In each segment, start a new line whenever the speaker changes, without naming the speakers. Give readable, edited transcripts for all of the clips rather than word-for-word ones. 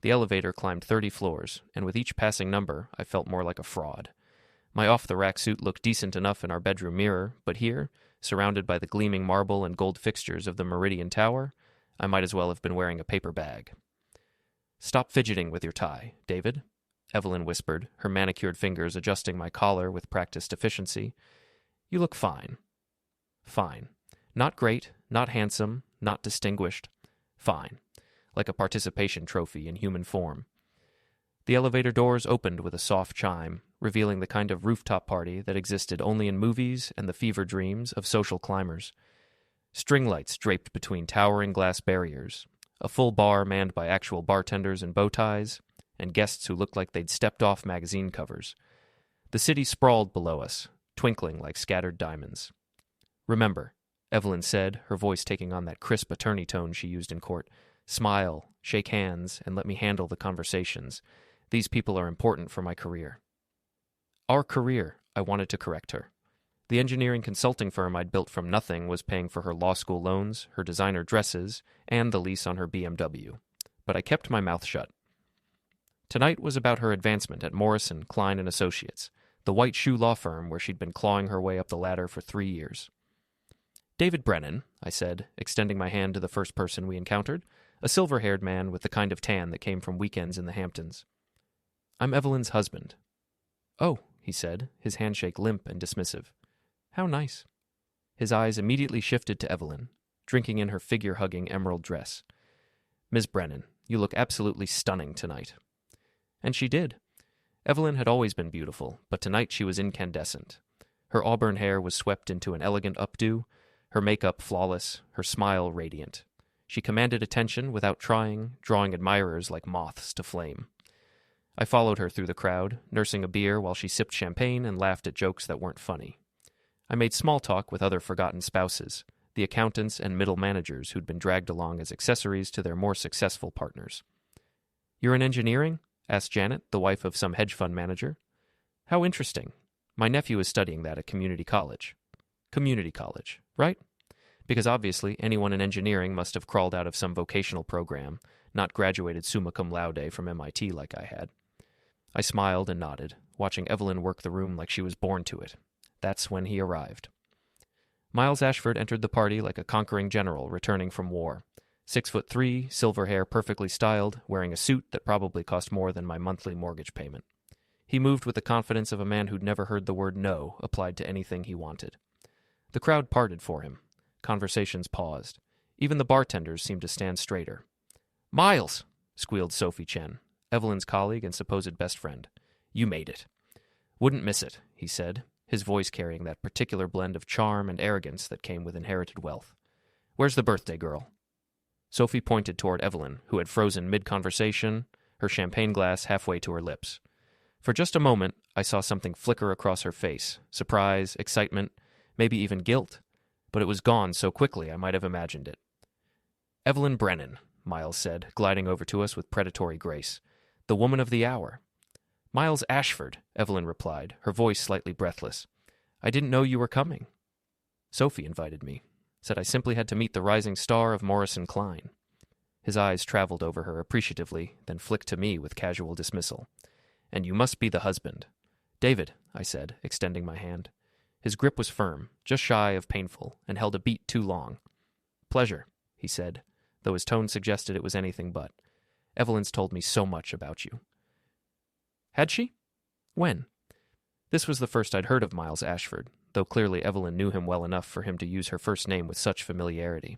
The elevator climbed 30 floors, and with each passing number, I felt more like a fraud. My off-the-rack suit looked decent enough in our bedroom mirror, but here, surrounded by the gleaming marble and gold fixtures of the Meridian Tower, I might as well have been wearing a paper bag. "Stop fidgeting with your tie, David," Evelyn whispered, her manicured fingers adjusting my collar with practiced efficiency. "You look fine." Fine. Not great, not handsome, not distinguished. Fine. Like a participation trophy in human form. The elevator doors opened with a soft chime, revealing the kind of rooftop party that existed only in movies and the fever dreams of social climbers. String lights draped between towering glass barriers, a full bar manned by actual bartenders in bow ties, and guests who looked like they'd stepped off magazine covers. The city sprawled below us, twinkling like scattered diamonds. "Remember," Evelyn said, her voice taking on that crisp attorney tone she used in court, "smile, shake hands, and let me handle the conversations. These people are important for my career." Our career, I wanted to correct her. The engineering consulting firm I'd built from nothing was paying for her law school loans, her designer dresses, and the lease on her BMW. But I kept my mouth shut. Tonight was about her advancement at Morrison, Klein & Associates, the white shoe law firm where she'd been clawing her way up the ladder for 3 years. "David Brennan," I said, extending my hand to the first person we encountered, a silver-haired man with the kind of tan that came from weekends in the Hamptons. "I'm Evelyn's husband." "Oh," he said, his handshake limp and dismissive. "How nice." His eyes immediately shifted to Evelyn, drinking in her figure-hugging emerald dress. "Ms. Brennan, you look absolutely stunning tonight." And she did. Evelyn had always been beautiful, but tonight she was incandescent. Her auburn hair was swept into an elegant updo, her makeup flawless, her smile radiant. She commanded attention without trying, drawing admirers like moths to flame. I followed her through the crowd, nursing a beer while she sipped champagne and laughed at jokes that weren't funny. I made small talk with other forgotten spouses, the accountants and middle managers who'd been dragged along as accessories to their more successful partners. "You're in engineering?" asked Janet, the wife of some hedge fund manager. "How interesting. My nephew is studying that at community college." Community college, right? Because obviously anyone in engineering must have crawled out of some vocational program, not graduated summa cum laude from MIT like I had. I smiled and nodded, watching Evelyn work the room like she was born to it. That's when he arrived. Miles Ashford entered the party like a conquering general returning from war. 6'3", silver hair perfectly styled, wearing a suit that probably cost more than my monthly mortgage payment. He moved with the confidence of a man who'd never heard the word no applied to anything he wanted. The crowd parted for him. Conversations paused. Even the bartenders seemed to stand straighter. "Miles!" squealed Sophie Chen, Evelyn's colleague and supposed best friend. "You made it." "Wouldn't miss it," he said, his voice carrying that particular blend of charm and arrogance that came with inherited wealth. "Where's the birthday girl?" Sophie pointed toward Evelyn, who had frozen mid-conversation, her champagne glass halfway to her lips. For just a moment, I saw something flicker across her face, surprise, excitement, maybe even guilt, but it was gone so quickly I might have imagined it. "Evelyn Brennan," Miles said, gliding over to us with predatory grace. "The woman of the hour." "Miles Ashford," Evelyn replied, her voice slightly breathless. "I didn't know you were coming." "Sophie invited me. Said I simply had to meet the rising star of Morrison Klein." His eyes traveled over her appreciatively, then flicked to me with casual dismissal. "And you must be the husband." "David," I said, extending my hand. His grip was firm, just shy of painful, and held a beat too long. "Pleasure," he said, though his tone suggested it was anything but. "Evelyn's told me so much about you." Had she? When? This was the first I'd heard of Miles Ashford, though clearly Evelyn knew him well enough for him to use her first name with such familiarity.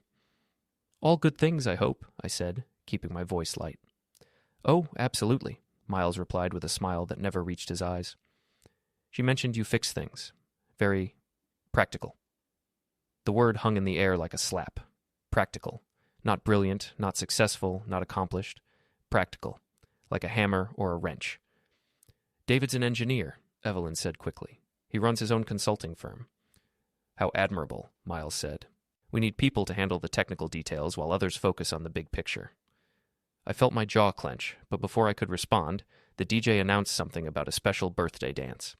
"All good things, I hope," I said, keeping my voice light. "Oh, absolutely," Miles replied with a smile that never reached his eyes. "She mentioned you fix things. Very practical." The word hung in the air like a slap. Practical. Not brilliant, not successful, not accomplished. Practical. Like a hammer or a wrench. "David's an engineer," Evelyn said quickly. "He runs his own consulting firm." "How admirable," Miles said. "We need people to handle the technical details while others focus on the big picture." I felt my jaw clench, but before I could respond, the DJ announced something about a special birthday dance.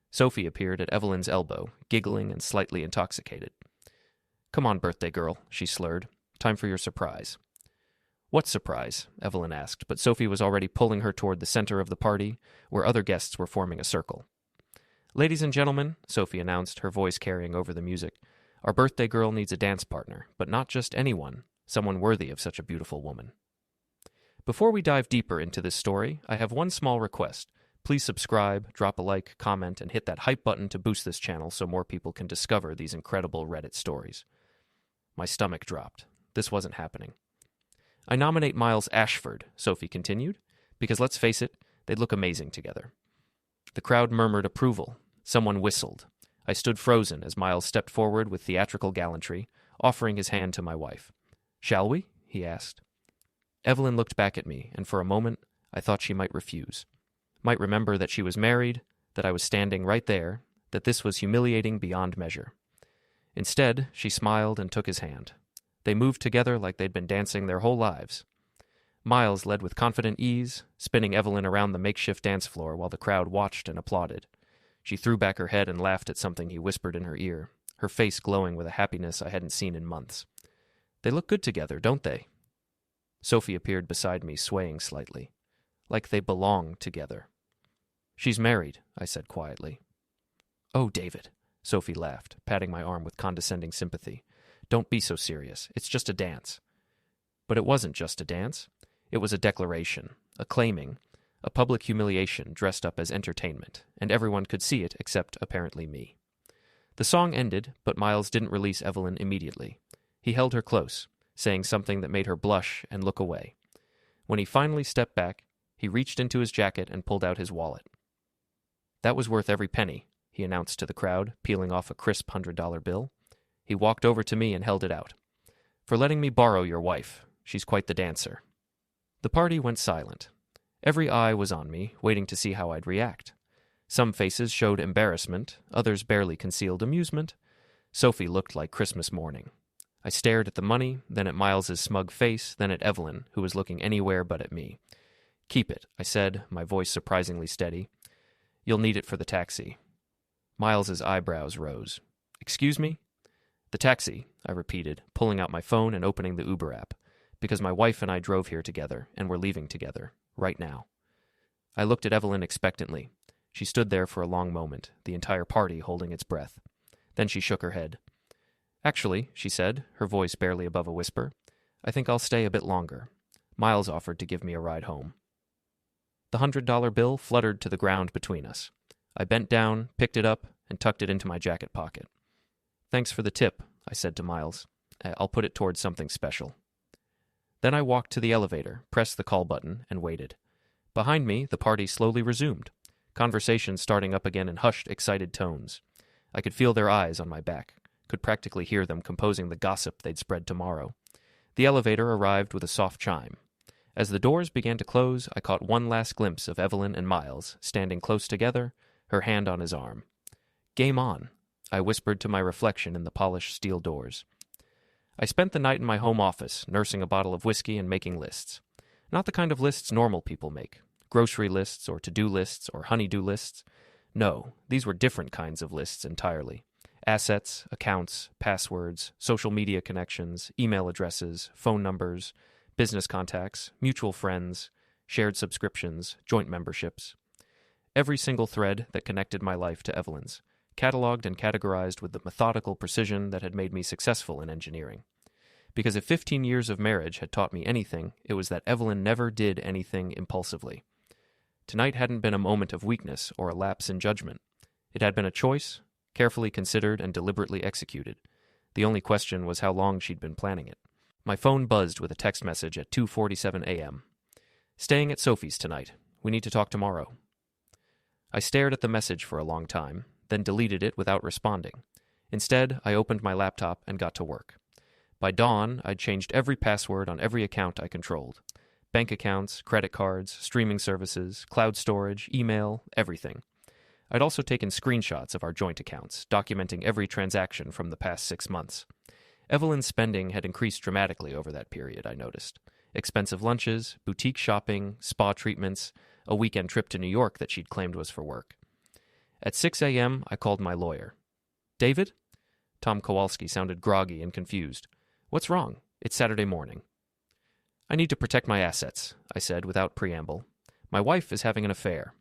Sophie appeared at Evelyn's elbow, giggling and slightly intoxicated. "Come on, birthday girl," she slurred. "Time for your surprise." "What surprise?" Evelyn asked, but Sophie was already pulling her toward the center of the party, where other guests were forming a circle. "Ladies and gentlemen," Sophie announced, her voice carrying over the music, "our birthday girl needs a dance partner, but not just anyone, someone worthy of such a beautiful woman." Before we dive deeper into this story, I have one small request. Please subscribe, drop a like, comment, and hit that hype button to boost this channel so more people can discover these incredible Reddit stories. My stomach dropped. This wasn't happening. "I nominate Miles Ashford," Sophie continued, "because let's face it, they'd look amazing together." The crowd murmured approval. Someone whistled. I stood frozen as Miles stepped forward with theatrical gallantry, offering his hand to my wife. "Shall we?" he asked. Evelyn looked back at me, and for a moment I thought she might refuse. Might remember that she was married, that I was standing right there, that this was humiliating beyond measure. Instead, she smiled and took his hand. They moved together like they'd been dancing their whole lives. Miles led with confident ease, spinning Evelyn around the makeshift dance floor while the crowd watched and applauded. She threw back her head and laughed at something he whispered in her ear, her face glowing with a happiness I hadn't seen in months. "They look good together, don't they?" Sophie appeared beside me, swaying slightly. Like they belong together. "She's married," I said quietly. "Oh, David," Sophie laughed, patting my arm with condescending sympathy. "Don't be so serious. It's just a dance." But it wasn't just a dance. It was a declaration, a claiming, a public humiliation dressed up as entertainment, and everyone could see it except apparently me. The song ended, but Miles didn't release Evelyn immediately. He held her close, saying something that made her blush and look away. When he finally stepped back, he reached into his jacket and pulled out his wallet. "That was worth every penny," he announced to the crowd, peeling off a crisp $100 bill. He walked over to me and held it out. "For letting me borrow your wife. She's quite the dancer." The party went silent. Every eye was on me, waiting to see how I'd react. Some faces showed embarrassment, others barely concealed amusement. Sophie looked like Christmas morning. I stared at the money, then at Miles's smug face, then at Evelyn, who was looking anywhere but at me. "Keep it," I said, my voice surprisingly steady. "You'll need it for the taxi." Miles's eyebrows rose. "Excuse me?" "The taxi," I repeated, pulling out my phone and opening the Uber app, because my wife and I drove here together, and we're leaving together, right now. I looked at Evelyn expectantly. She stood there for a long moment, the entire party holding its breath. Then she shook her head. "Actually," she said, her voice barely above a whisper, "I think I'll stay a bit longer." Miles offered to give me a ride home. The $100 bill fluttered to the ground between us. I bent down, picked it up, and tucked it into my jacket pocket. "Thanks for the tip," I said to Miles. "I'll put it towards something special." Then I walked to the elevator, pressed the call button, and waited. Behind me, the party slowly resumed, conversation starting up again in hushed, excited tones. I could feel their eyes on my back, could practically hear them composing the gossip they'd spread tomorrow. The elevator arrived with a soft chime. As the doors began to close, I caught one last glimpse of Evelyn and Miles, standing close together, her hand on his arm. "Game on," I whispered to my reflection in the polished steel doors. I spent the night in my home office, nursing a bottle of whiskey and making lists. Not the kind of lists normal people make. Grocery lists, or to-do lists, or honey-do lists. No, these were different kinds of lists entirely. Assets, accounts, passwords, social media connections, email addresses, phone numbers, business contacts, mutual friends, shared subscriptions, joint memberships. Every single thread that connected my life to Evelyn's, cataloged and categorized with the methodical precision that had made me successful in engineering. Because if 15 years of marriage had taught me anything, it was that Evelyn never did anything impulsively. Tonight hadn't been a moment of weakness or a lapse in judgment. It had been a choice, carefully considered and deliberately executed. The only question was how long she'd been planning it. My phone buzzed with a text message at 2:47 a.m. "Staying at Sophie's tonight. We need to talk tomorrow." I stared at the message for a long time, then deleted it without responding. Instead, I opened my laptop and got to work. By dawn, I'd changed every password on every account I controlled. Bank accounts, credit cards, streaming services, cloud storage, email, everything. I'd also taken screenshots of our joint accounts, documenting every transaction from the past 6 months. Evelyn's spending had increased dramatically over that period, I noticed. Expensive lunches, boutique shopping, spa treatments, a weekend trip to New York that she'd claimed was for work. At 6 a.m., I called my lawyer. "David?" Tom Kowalski sounded groggy and confused. "What's wrong? It's Saturday morning." I need to protect my assets, I said without preamble. My wife is having an affair.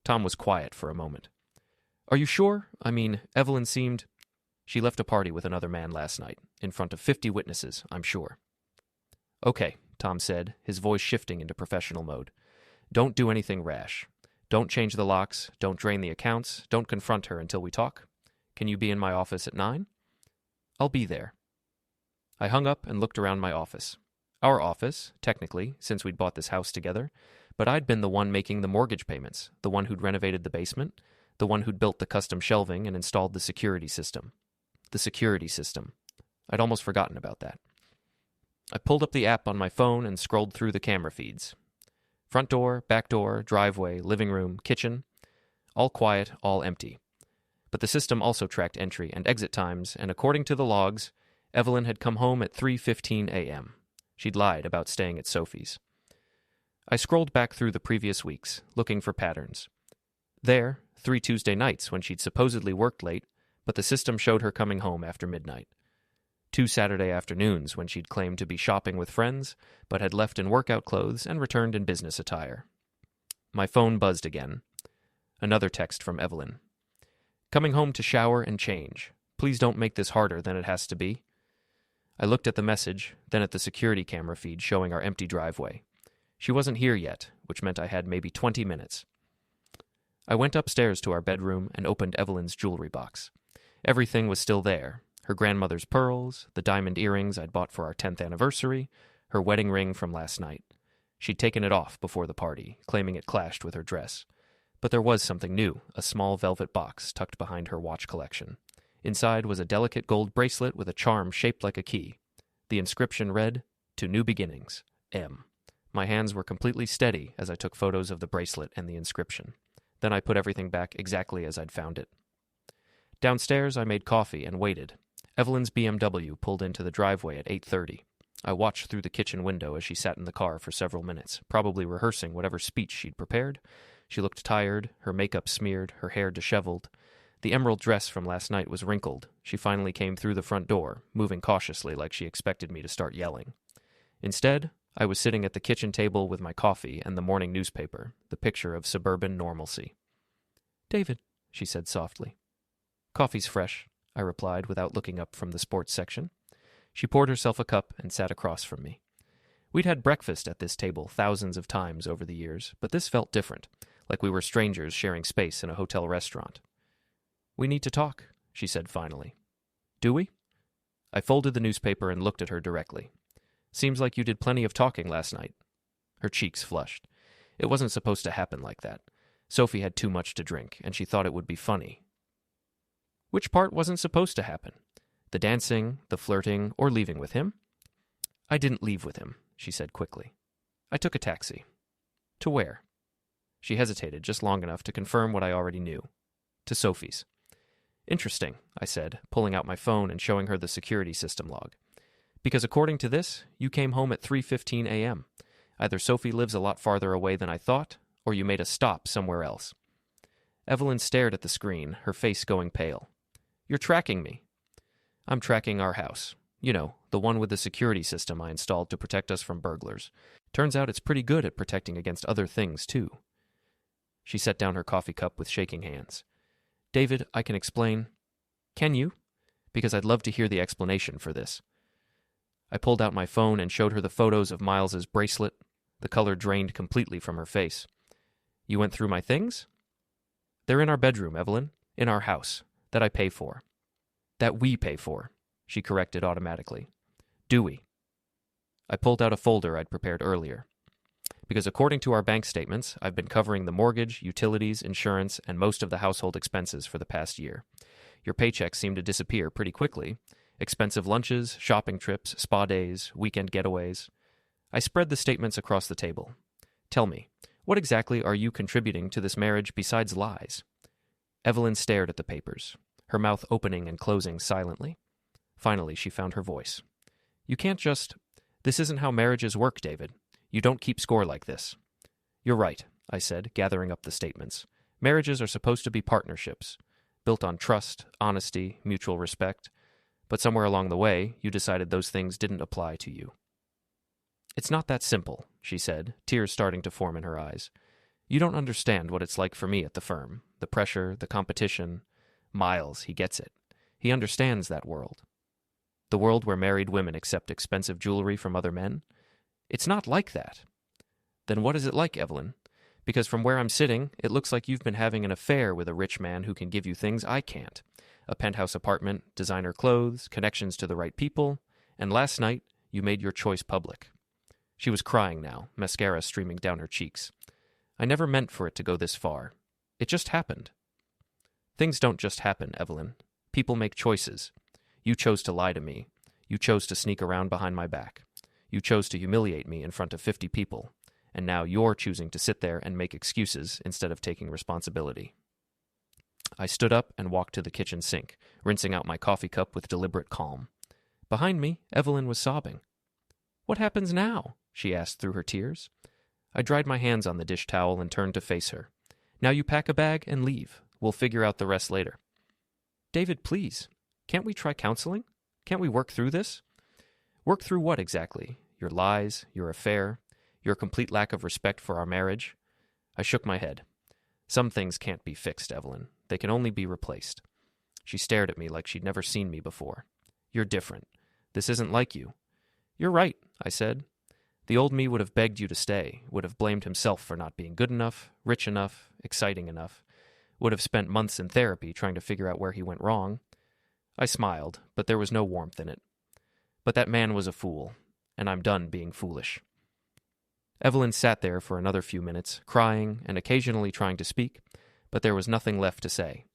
Tom was quiet for a moment. Are you sure? I mean, Evelyn seemed... She left a party with another man last night, in front of 50 witnesses, I'm sure. Okay, Tom said, his voice shifting into professional mode. Don't do anything rash. Don't change the locks, don't drain the accounts, don't confront her until we talk. Can you be in my office at 9? I'll be there. I hung up and looked around my office. Our office, technically, since we'd bought this house together, but I'd been the one making the mortgage payments, the one who'd renovated the basement, the one who'd built the custom shelving and installed the security system. The security system. I'd almost forgotten about that. I pulled up the app on my phone and scrolled through the camera feeds. Front door, back door, driveway, living room, kitchen. All quiet, all empty. But the system also tracked entry and exit times, and according to the logs, Evelyn had come home at 3:15 a.m. She'd lied about staying at Sophie's. I scrolled back through the previous weeks, looking for patterns. There, 3 Tuesday nights when she'd supposedly worked late, but the system showed her coming home after midnight. 2 Saturday afternoons when she'd claimed to be shopping with friends, but had left in workout clothes and returned in business attire. My phone buzzed again. Another text from Evelyn. Coming home to shower and change. Please don't make this harder than it has to be. I looked at the message, then at the security camera feed showing our empty driveway. She wasn't here yet, which meant I had maybe 20 minutes. I went upstairs to our bedroom and opened Evelyn's jewelry box. Everything was still there. Her grandmother's pearls, the diamond earrings I'd bought for our 10th anniversary, her wedding ring from last night. She'd taken it off before the party, claiming it clashed with her dress. But there was something new, a small velvet box tucked behind her watch collection. Inside was a delicate gold bracelet with a charm shaped like a key. The inscription read, "To New Beginnings, M." My hands were completely steady as I took photos of the bracelet and the inscription. Then I put everything back exactly as I'd found it. Downstairs, I made coffee and waited. Evelyn's BMW pulled into the driveway at 8:30. I watched through the kitchen window as she sat in the car for several minutes, probably rehearsing whatever speech she'd prepared. She looked tired, her makeup smeared, her hair disheveled. The emerald dress from last night was wrinkled. She finally came through the front door, moving cautiously like she expected me to start yelling. Instead, I was sitting at the kitchen table with my coffee and the morning newspaper, the picture of suburban normalcy. "David," she said softly. "Coffee's fresh," I replied without looking up from the sports section. She poured herself a cup and sat across from me. We'd had breakfast at this table thousands of times over the years, but this felt different, like we were strangers sharing space in a hotel restaurant. "We need to talk," she said finally. "Do we?" I folded the newspaper and looked at her directly. "Seems like you did plenty of talking last night." Her cheeks flushed. It wasn't supposed to happen like that. Sophie had too much to drink, and she thought it would be funny. Which part wasn't supposed to happen? The dancing, the flirting, or leaving with him? "I didn't leave with him," she said quickly. "I took a taxi." "To where?" She hesitated just long enough to confirm what I already knew. "To Sophie's." "Interesting," I said, pulling out my phone and showing her the security system log. "Because according to this, you came home at 3:15 a.m. Either Sophie lives a lot farther away than I thought, or you made a stop somewhere else." Evelyn stared at the screen, her face going pale. "You're tracking me." "I'm tracking our house. You know, the one with the security system I installed to protect us from burglars. Turns out it's pretty good at protecting against other things, too." She set down her coffee cup with shaking hands. "David, I can explain." "Can you? Because I'd love to hear the explanation for this." I pulled out my phone and showed her the photos of Miles's bracelet. The color drained completely from her face. "You went through my things?" "They're in our bedroom, Evelyn. In our house. That I pay for." "That we pay for," she corrected automatically. "Do we?" I pulled out a folder I'd prepared earlier. "Because according to our bank statements, I've been covering the mortgage, utilities, insurance, and most of the household expenses for the past year. Your paychecks seem to disappear pretty quickly. Expensive lunches, shopping trips, spa days, weekend getaways." I spread the statements across the table. "Tell me, what exactly are you contributing to this marriage besides lies?" Evelyn stared at the papers, her mouth opening and closing silently. Finally, she found her voice. "You can't just... This isn't how marriages work, David. You don't keep score like this." "You're right," I said, gathering up the statements. "Marriages are supposed to be partnerships, built on trust, honesty, mutual respect. But somewhere along the way, you decided those things didn't apply to you." It's not that simple, she said, tears starting to form in her eyes. You don't understand what it's like for me at the firm. The pressure, the competition. Miles, he gets it. He understands that world. The world where married women accept expensive jewelry from other men? It's not like that. Then what is it like, Evelyn? Because from where I'm sitting, it looks like you've been having an affair with a rich man who can give you things I can't. A penthouse apartment, designer clothes, connections to the right people, and last night you made your choice public. She was crying now, mascara streaming down her cheeks. I never meant for it to go this far. It just happened. Things don't just happen, Evelyn. People make choices. You chose to lie to me. You chose to sneak around behind my back. You chose to humiliate me in front of 50 people. And now you're choosing to sit there and make excuses instead of taking responsibility. I stood up and walked to the kitchen sink, rinsing out my coffee cup with deliberate calm. Behind me, Evelyn was sobbing. What happens now? She asked through her tears. I dried my hands on the dish towel and turned to face her. Now you pack a bag and leave. We'll figure out the rest later. David, please. Can't we try counseling? Can't we work through this? Work through what exactly? Your lies, your affair, your complete lack of respect for our marriage? I shook my head. Some things can't be fixed, Evelyn. They can only be replaced. She stared at me like she'd never seen me before. You're different. This isn't like you. You're right, I said. The old me would have begged you to stay, would have blamed himself for not being good enough, rich enough, exciting enough, would have spent months in therapy trying to figure out where he went wrong. I smiled, but there was no warmth in it. But that man was a fool, and I'm done being foolish. Evelyn sat there for another few minutes, crying and occasionally trying to speak, but there was nothing left to say.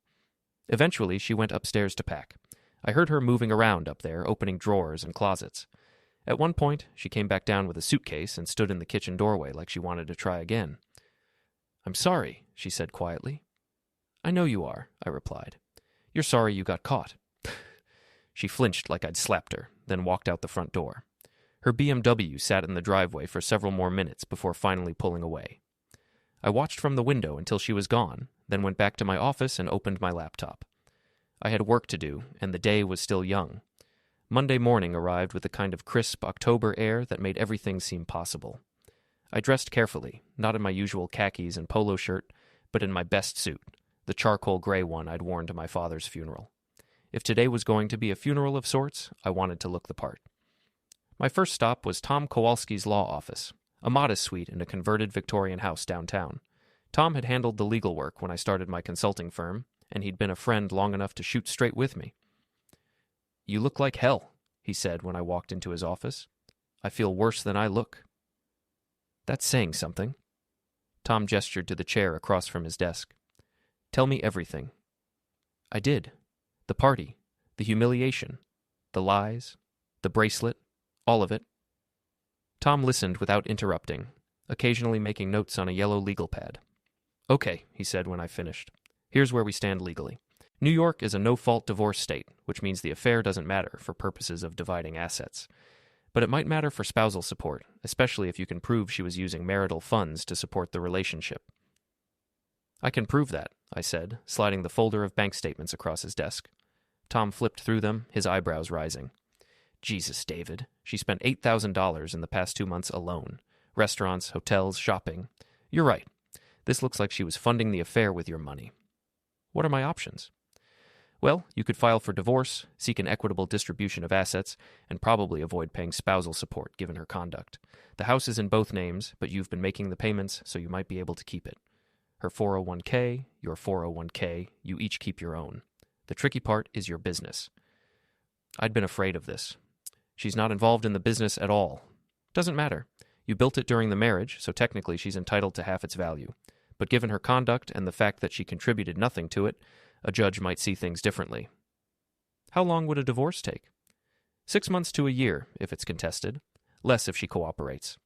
Eventually, she went upstairs to pack. I heard her moving around up there, opening drawers and closets. At one point, she came back down with a suitcase and stood in the kitchen doorway like she wanted to try again. I'm sorry, she said quietly. I know you are, I replied. You're sorry you got caught. She flinched like I'd slapped her, then walked out the front door. Her BMW sat in the driveway for several more minutes before finally pulling away. I watched from the window until she was gone, then went back to my office and opened my laptop. I had work to do, and the day was still young. Monday morning arrived with a kind of crisp October air that made everything seem possible. I dressed carefully, not in my usual khakis and polo shirt, but in my best suit, the charcoal gray one I'd worn to my father's funeral. If today was going to be a funeral of sorts, I wanted to look the part. My first stop was Tom Kowalski's law office, a modest suite in a converted Victorian house downtown. Tom had handled the legal work when I started my consulting firm, and he'd been a friend long enough to shoot straight with me. You look like hell, he said when I walked into his office. I feel worse than I look. That's saying something. Tom gestured to the chair across from his desk. Tell me everything. I did. The party, the humiliation, the lies, the bracelet, all of it. Tom listened without interrupting, occasionally making notes on a yellow legal pad. Okay, he said when I finished. Here's where we stand legally. New York is a no-fault divorce state, which means the affair doesn't matter for purposes of dividing assets. But it might matter for spousal support, especially if you can prove she was using marital funds to support the relationship. I can prove that, I said, sliding the folder of bank statements across his desk. Tom flipped through them, his eyebrows rising. Jesus, David, she spent $8,000 in the past 2 months alone. Restaurants, hotels, shopping. You're right. This looks like she was funding the affair with your money. What are my options? Well, you could file for divorce, seek an equitable distribution of assets, and probably avoid paying spousal support given her conduct. The house is in both names, but you've been making the payments, so you might be able to keep it. Her 401k, your 401k, you each keep your own. The tricky part is your business. I'd been afraid of this. She's not involved in the business at all. Doesn't matter. You built it during the marriage, so technically she's entitled to half its value. But given her conduct and the fact that she contributed nothing to it, a judge might see things differently. How long would a divorce take? 6 months to a year, if it's contested. Less if she cooperates.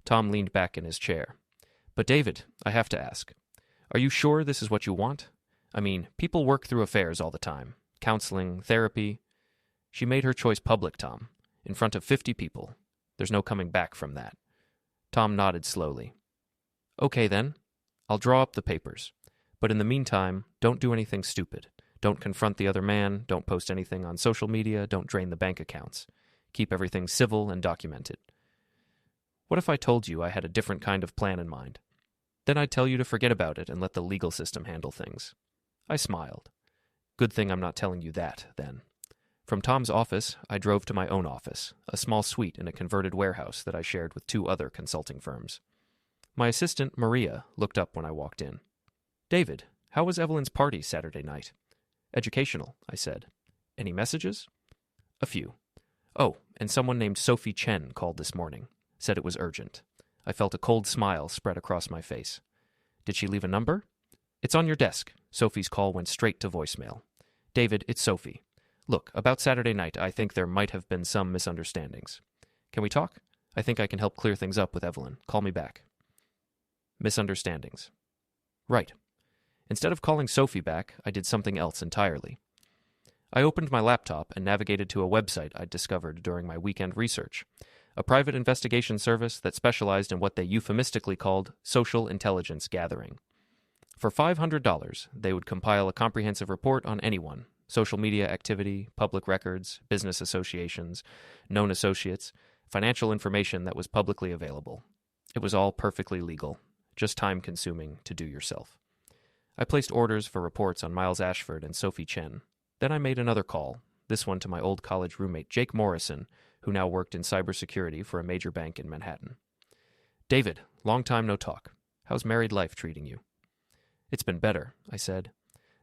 Tom leaned back in his chair. But David, I have to ask. Are you sure this is what you want? I mean, people work through affairs all the time. Counseling, therapy. She made her choice public, Tom. In front of 50 people. There's no coming back from that. Tom nodded slowly. Okay, then. I'll draw up the papers. But in the meantime, don't do anything stupid. Don't confront the other man, don't post anything on social media, don't drain the bank accounts. Keep everything civil and documented. What if I told you I had a different kind of plan in mind? Then I'd tell you to forget about it and let the legal system handle things. I smiled. Good thing I'm not telling you that, then. From Tom's office, I drove to my own office, a small suite in a converted warehouse that I shared with 2 other consulting firms. My assistant, Maria, looked up when I walked in. "David, how was Evelyn's party Saturday night?" "Educational," I said. "Any messages?" "A few. Oh, and someone named Sophie Chen called this morning. Said it was urgent." I felt a cold smile spread across my face. "Did she leave a number?" "It's on your desk." Sophie's call went straight to voicemail. "David, it's Sophie. Look, about Saturday night, I think there might have been some misunderstandings. Can we talk? I think I can help clear things up with Evelyn. Call me back." Misunderstandings. Right. Instead of calling Sophie back, I did something else entirely. I opened my laptop and navigated to a website I'd discovered during my weekend research, a private investigation service that specialized in what they euphemistically called social intelligence gathering. For $500, they would compile a comprehensive report on anyone: social media activity, public records, business associations, known associates, financial information that was publicly available. It was all perfectly legal, just time-consuming to do yourself. I placed orders for reports on Miles Ashford and Sophie Chen. Then I made another call, this one to my old college roommate Jake Morrison, who now worked in cybersecurity for a major bank in Manhattan. "David, long time no talk. How's married life treating you?" "It's been better," I said.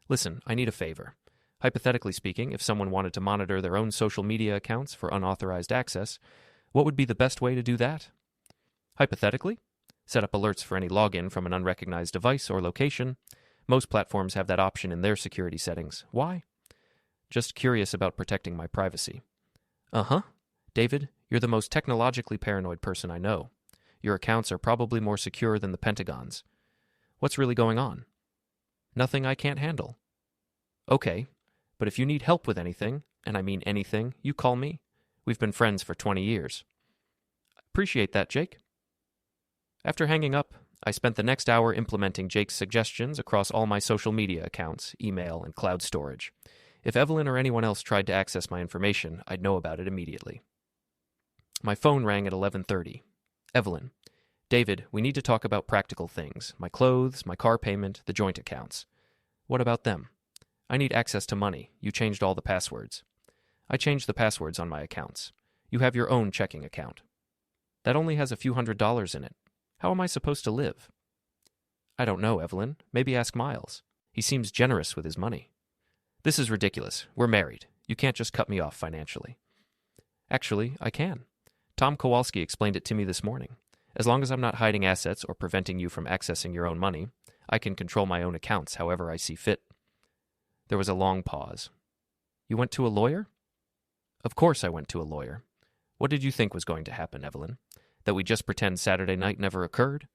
"Listen, I need a favor. Hypothetically speaking, if someone wanted to monitor their own social media accounts for unauthorized access, what would be the best way to do that?" "Hypothetically? Set up alerts for any login from an unrecognized device or location. Most platforms have that option in their security settings. Why?" "Just curious about protecting my privacy." "Uh-huh. David, you're the most technologically paranoid person I know. Your accounts are probably more secure than the Pentagon's. What's really going on?" "Nothing I can't handle." "Okay, but if you need help with anything, and I mean anything, you call me. We've been friends for 20 years. Appreciate that, Jake." After hanging up, I spent the next hour implementing Jake's suggestions across all my social media accounts, email, and cloud storage. If Evelyn or anyone else tried to access my information, I'd know about it immediately. My phone rang at 11:30. "Evelyn. David, we need to talk about practical things. My clothes, my car payment, the joint accounts." "What about them?" "I need access to money. You changed all the passwords." "I changed the passwords on my accounts. You have your own checking account." "That only has a few $100s in it. How am I supposed to live?" "I don't know, Evelyn. Maybe ask Miles. He seems generous with his money." "This is ridiculous. We're married. You can't just cut me off financially." "Actually, I can. Tom Kowalski explained it to me this morning. As long as I'm not hiding assets or preventing you from accessing your own money, I can control my own accounts however I see fit." There was a long pause. "You went to a lawyer?" "Of course I went to a lawyer. What did you think was going to happen, Evelyn? That we just pretend Saturday night never occurred?"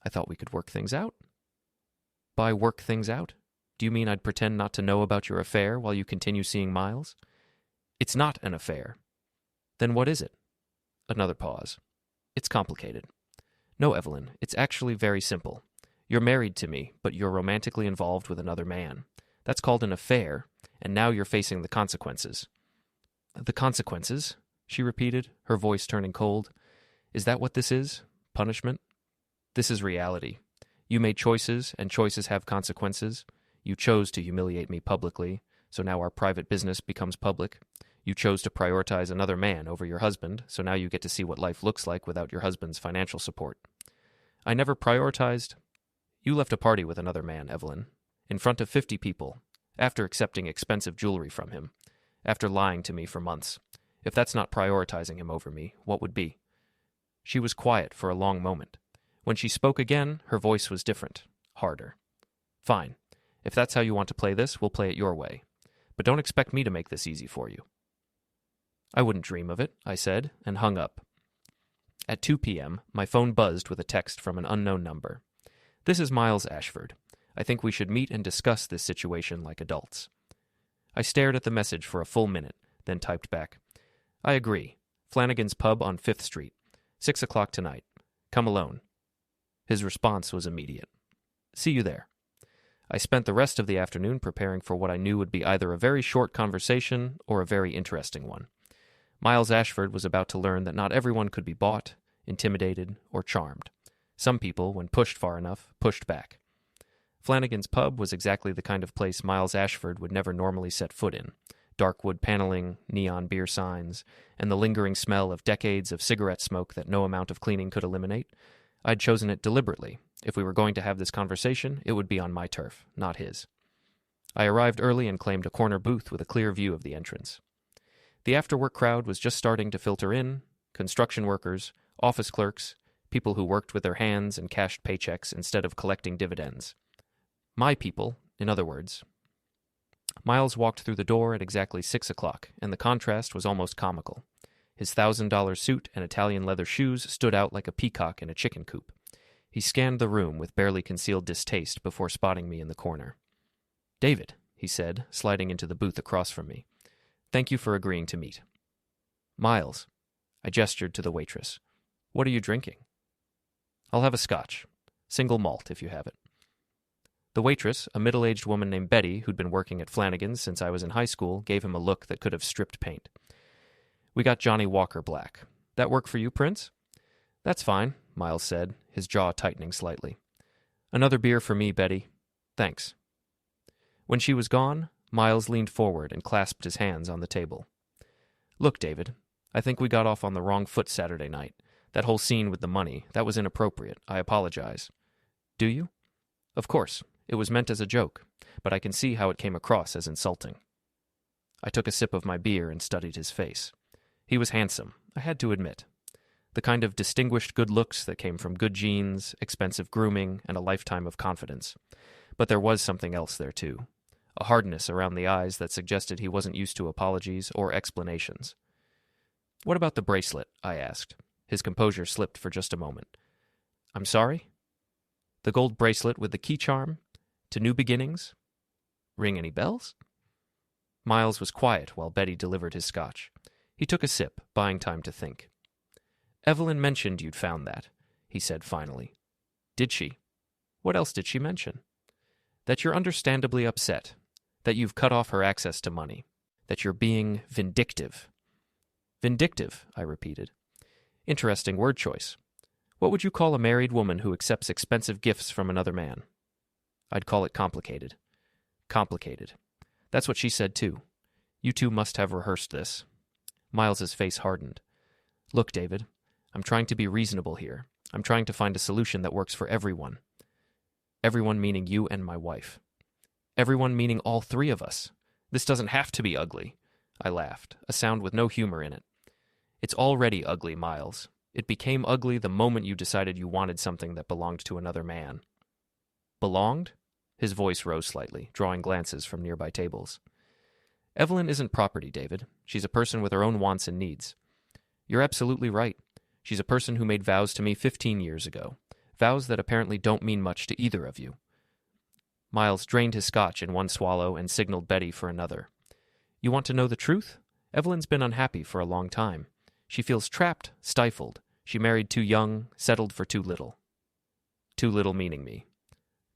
"I thought we could work things out." "By work things out? Do you mean I'd pretend not to know about your affair while you continue seeing Miles?" "It's not an affair." "Then what is it?" Another pause. "It's complicated." "No, Evelyn, it's actually very simple. You're married to me, but you're romantically involved with another man. That's called an affair, and now you're facing the consequences." "The consequences?" she repeated, her voice turning cold. "Is that what this is? Punishment?" "This is reality. You made choices, and choices have consequences. You chose to humiliate me publicly, so now our private business becomes public. You chose to prioritize another man over your husband, so now you get to see what life looks like without your husband's financial support. I never prioritized. You left a party with another man, Evelyn, in front of 50 people, after accepting expensive jewelry from him, after lying to me for months. If that's not prioritizing him over me, what would be?" She was quiet for a long moment. When she spoke again, her voice was different, harder. "Fine. If that's how you want to play this, we'll play it your way. But don't expect me to make this easy for you." "I wouldn't dream of it," I said, and hung up. At 2 p.m., my phone buzzed with a text from an unknown number. "This is Miles Ashford. I think we should meet and discuss this situation like adults." I stared at the message for a full minute, then typed back, "I agree. Flanagan's Pub on 5th Street. 6 o'clock tonight. Come alone." His response was immediate. "See you there." I spent the rest of the afternoon preparing for what I knew would be either a very short conversation or a very interesting one. Miles Ashford was about to learn that not everyone could be bought, intimidated, or charmed. Some people, when pushed far enough, pushed back. Flanagan's Pub was exactly the kind of place Miles Ashford would never normally set foot in. Dark wood paneling, neon beer signs, and the lingering smell of decades of cigarette smoke that no amount of cleaning could eliminate. I'd chosen it deliberately. If we were going to have this conversation, it would be on my turf, not his. I arrived early and claimed a corner booth with a clear view of the entrance. The after-work crowd was just starting to filter in: construction workers, office clerks, people who worked with their hands and cashed paychecks instead of collecting dividends. My people, in other words. Miles walked through the door at exactly 6 o'clock, and the contrast was almost comical. His $1,000 suit and Italian leather shoes stood out like a peacock in a chicken coop. He scanned the room with barely concealed distaste before spotting me in the corner. "David," he said, sliding into the booth across from me. "Thank you for agreeing to meet." "Miles." I gestured to the waitress. "What are you drinking?" "I'll have a scotch. Single malt, if you have it." The waitress, a middle-aged woman named Betty, who'd been working at Flanagan's since I was in high school, gave him a look that could have stripped paint. "We got Johnny Walker Black. That work for you, Prince?" "That's fine," Miles said, his jaw tightening slightly. "Another beer for me, Betty. Thanks." When she was gone, Miles leaned forward and clasped his hands on the table. "Look, David, I think we got off on the wrong foot Saturday night. That whole scene with the money, that was inappropriate. I apologize." "Do you?" "Of course. It was meant as a joke, but I can see how it came across as insulting." I took a sip of my beer and studied his face. He was handsome, I had to admit. The kind of distinguished good looks that came from good genes, expensive grooming, and a lifetime of confidence. But there was something else there, too. A hardness around the eyes that suggested he wasn't used to apologies or explanations. "What about the bracelet?" I asked. His composure slipped for just a moment. "I'm sorry?" "The gold bracelet with the key charm? To new beginnings? Ring any bells?" Miles was quiet while Betty delivered his scotch. He took a sip, buying time to think. "Evelyn mentioned you'd found that," he said finally. "Did she? What else did she mention?" "That you're understandably upset, that you've cut off her access to money, that you're being vindictive." "Vindictive," I repeated. "Interesting word choice. What would you call a married woman who accepts expensive gifts from another man?" "I'd call it complicated." "Complicated. That's what she said, too. You two must have rehearsed this." Miles's face hardened. "Look, David, I'm trying to be reasonable here. I'm trying to find a solution that works for everyone." "Everyone meaning you and my wife." "Everyone meaning all three of us. This doesn't have to be ugly." I laughed, a sound with no humor in it. "It's already ugly, Miles. It became ugly the moment you decided you wanted something that belonged to another man." "Belonged?" His voice rose slightly, drawing glances from nearby tables. "Evelyn isn't property, David. She's a person with her own wants and needs." "You're absolutely right. She's a person who made vows to me 15 years ago. Vows that apparently don't mean much to either of you." Miles drained his scotch in one swallow and signaled Betty for another. "You want to know the truth? Evelyn's been unhappy for a long time. She feels trapped, stifled. She married too young, settled for too little." "Too little meaning me."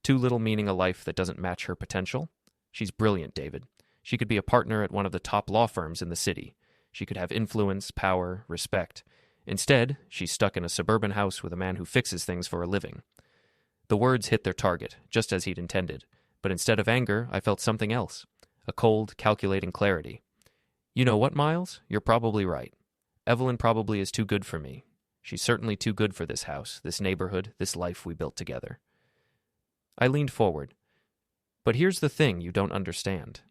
"Too little meaning a life that doesn't match her potential? She's brilliant, David. She could be a partner at one of the top law firms in the city. She could have influence, power, respect. Instead, she's stuck in a suburban house with a man who fixes things for a living." The words hit their target, just as he'd intended, but instead of anger, I felt something else. A cold, calculating clarity. "You know what, Miles? You're probably right. Evelyn probably is too good for me. She's certainly too good for this house, this neighborhood, this life we built together." I leaned forward. "But here's the thing you don't understand.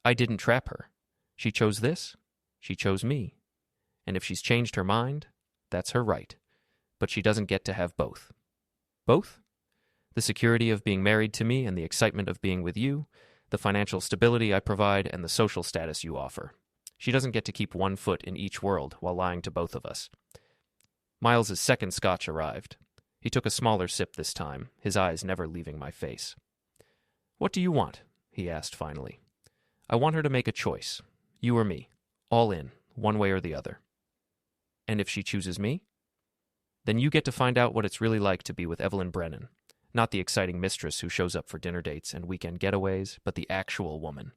I didn't trap her. She chose this. She chose me. And if she's changed her mind, that's her right. But she doesn't get to have both." "Both?" "The security of being married to me and the excitement of being with you, the financial stability I provide and the social status you offer. She doesn't get to keep one foot in each world while lying to both of us." Miles's second scotch arrived. He took a smaller sip this time, his eyes never leaving my face. "What do you want?" he asked finally. "I want her to make a choice. You or me. All in, one way or the other." "And if she chooses me?" "Then you get to find out what it's really like to be with Evelyn Brennan. Not the exciting mistress who shows up for dinner dates and weekend getaways, but the actual woman.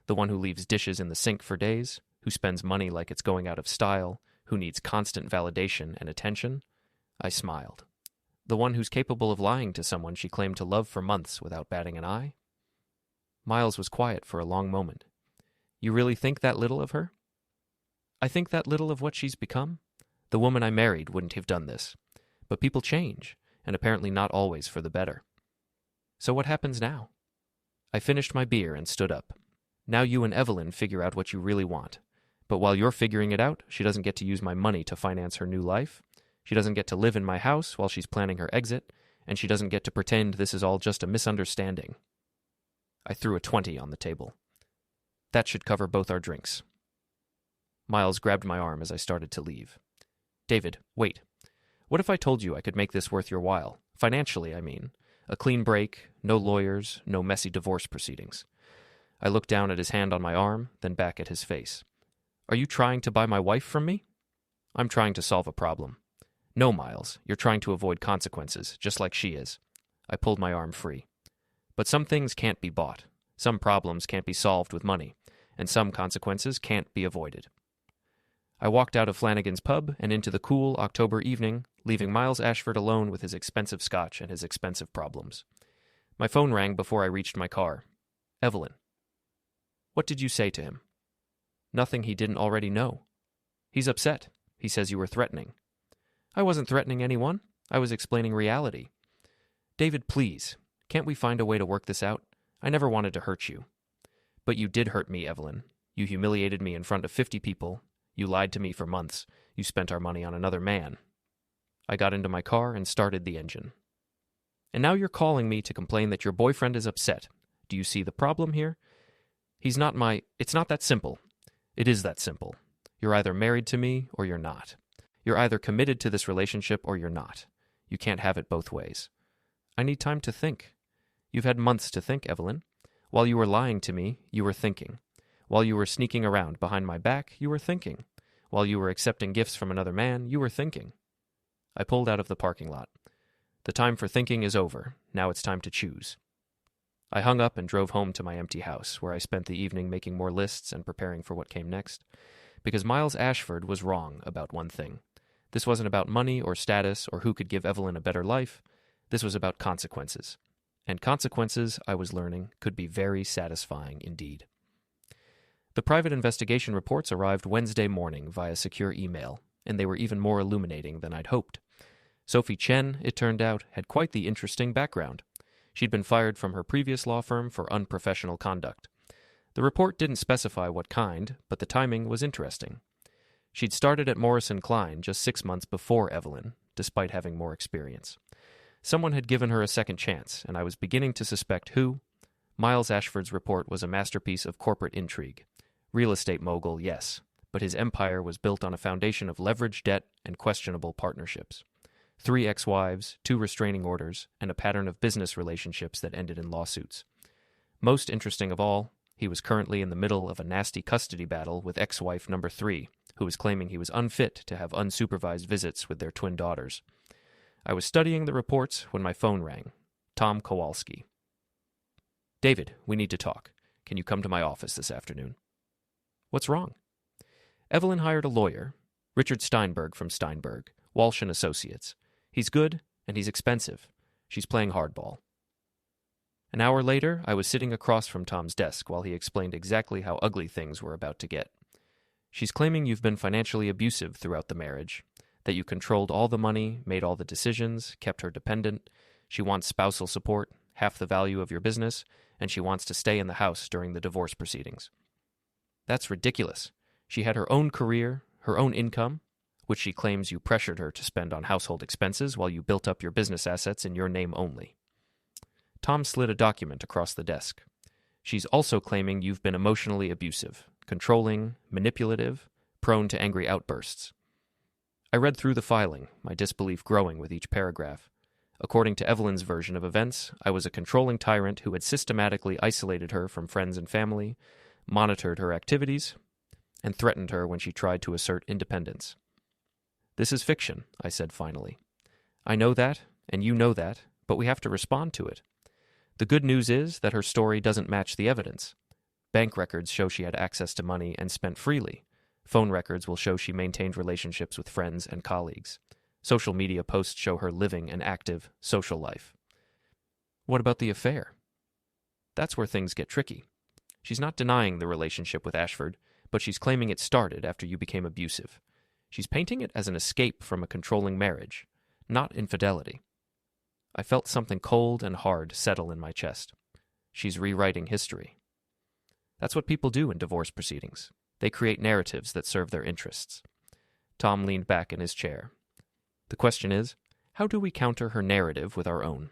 The one who leaves dishes in the sink for days, who spends money like it's going out of style, who needs constant validation and attention. I smiled. The one who's capable of lying to someone she claimed to love for months without batting an eye? Miles was quiet for a long moment. You really think that little of her? I think that little of what she's become. The woman I married wouldn't have done this. But people change, and apparently not always for the better. So what happens now? I finished my beer and stood up. Now you and Evelyn figure out what you really want. But while you're figuring it out, she doesn't get to use my money to finance her new life. She doesn't get to live in my house while she's planning her exit, and she doesn't get to pretend this is all just a misunderstanding. I threw a 20 on the table. That should cover both our drinks. Miles grabbed my arm as I started to leave. David, wait. What if I told you I could make this worth your while? Financially, I mean. A clean break, no lawyers, no messy divorce proceedings. I looked down at his hand on my arm, then back at his face. Are you trying to buy my wife from me? I'm trying to solve a problem. No, Miles, you're trying to avoid consequences, just like she is. I pulled my arm free. But some things can't be bought. Some problems can't be solved with money, and some consequences can't be avoided. I walked out of Flanagan's pub and into the cool October evening, leaving Miles Ashford alone with his expensive scotch and his expensive problems. My phone rang before I reached my car. Evelyn. What did you say to him? Nothing he didn't already know. He's upset. He says you were threatening. I wasn't threatening anyone. I was explaining reality. David, please, can't we find a way to work this out? I never wanted to hurt you. But you did hurt me, Evelyn. You humiliated me in front of 50 people. You lied to me for months. You spent our money on another man. I got into my car and started the engine. And now you're calling me to complain that your boyfriend is upset. Do you see the problem here? It's not that simple. It is that simple. You're either married to me or you're not. You're either committed to this relationship or you're not. You can't have it both ways. I need time to think. You've had months to think, Evelyn. While you were lying to me, you were thinking. While you were sneaking around behind my back, you were thinking. While you were accepting gifts from another man, you were thinking. I pulled out of the parking lot. The time for thinking is over. Now it's time to choose. I hung up and drove home to my empty house, where I spent the evening making more lists and preparing for what came next. Because Miles Ashford was wrong about one thing. This wasn't about money or status or who could give Evelyn a better life. This was about consequences. And consequences, I was learning, could be very satisfying indeed. The private investigation reports arrived Wednesday morning via secure email, and they were even more illuminating than I'd hoped. Sophie Chen, it turned out, had quite the interesting background. She'd been fired from her previous law firm for unprofessional conduct. The report didn't specify what kind, but the timing was interesting. She'd started at Morrison Klein just 6 months before Evelyn, despite having more experience. Someone had given her a second chance, and I was beginning to suspect who. Miles Ashford's report was a masterpiece of corporate intrigue. Real estate mogul, yes, but his empire was built on a foundation of leveraged debt and questionable partnerships. 3 ex-wives, 2 restraining orders, and a pattern of business relationships that ended in lawsuits. Most interesting of all, he was currently in the middle of a nasty custody battle with ex-wife number 3, who was claiming he was unfit to have unsupervised visits with their twin daughters. I was studying the reports when my phone rang. Tom Kowalski. David, we need to talk. Can you come to my office this afternoon? What's wrong? Evelyn hired a lawyer, Richard Steinberg from Steinberg, Walsh & Associates. He's good, and he's expensive. She's playing hardball. An hour later, I was sitting across from Tom's desk while he explained exactly how ugly things were about to get. She's claiming you've been financially abusive throughout the marriage, that you controlled all the money, made all the decisions, kept her dependent. She wants spousal support, half the value of your business, and she wants to stay in the house during the divorce proceedings. That's ridiculous. She had her own career, her own income, which she claims you pressured her to spend on household expenses while you built up your business assets in your name only. Tom slid a document across the desk. She's also claiming you've been emotionally abusive, controlling, manipulative, prone to angry outbursts. I read through the filing, my disbelief growing with each paragraph. According to Evelyn's version of events, I was a controlling tyrant who had systematically isolated her from friends and family, monitored her activities, and threatened her when she tried to assert independence. This is fiction, I said finally. I know that, and you know that, but we have to respond to it. The good news is that her story doesn't match the evidence. Bank records show she had access to money and spent freely. Phone records will show she maintained relationships with friends and colleagues. Social media posts show her living an active social life. What about the affair? That's where things get tricky. She's not denying the relationship with Ashford, but she's claiming it started after you became abusive. She's painting it as an escape from a controlling marriage, not infidelity. I felt something cold and hard settle in my chest. She's rewriting history. That's what people do in divorce proceedings. They create narratives that serve their interests. Tom leaned back in his chair. The question is, how do we counter her narrative with our own?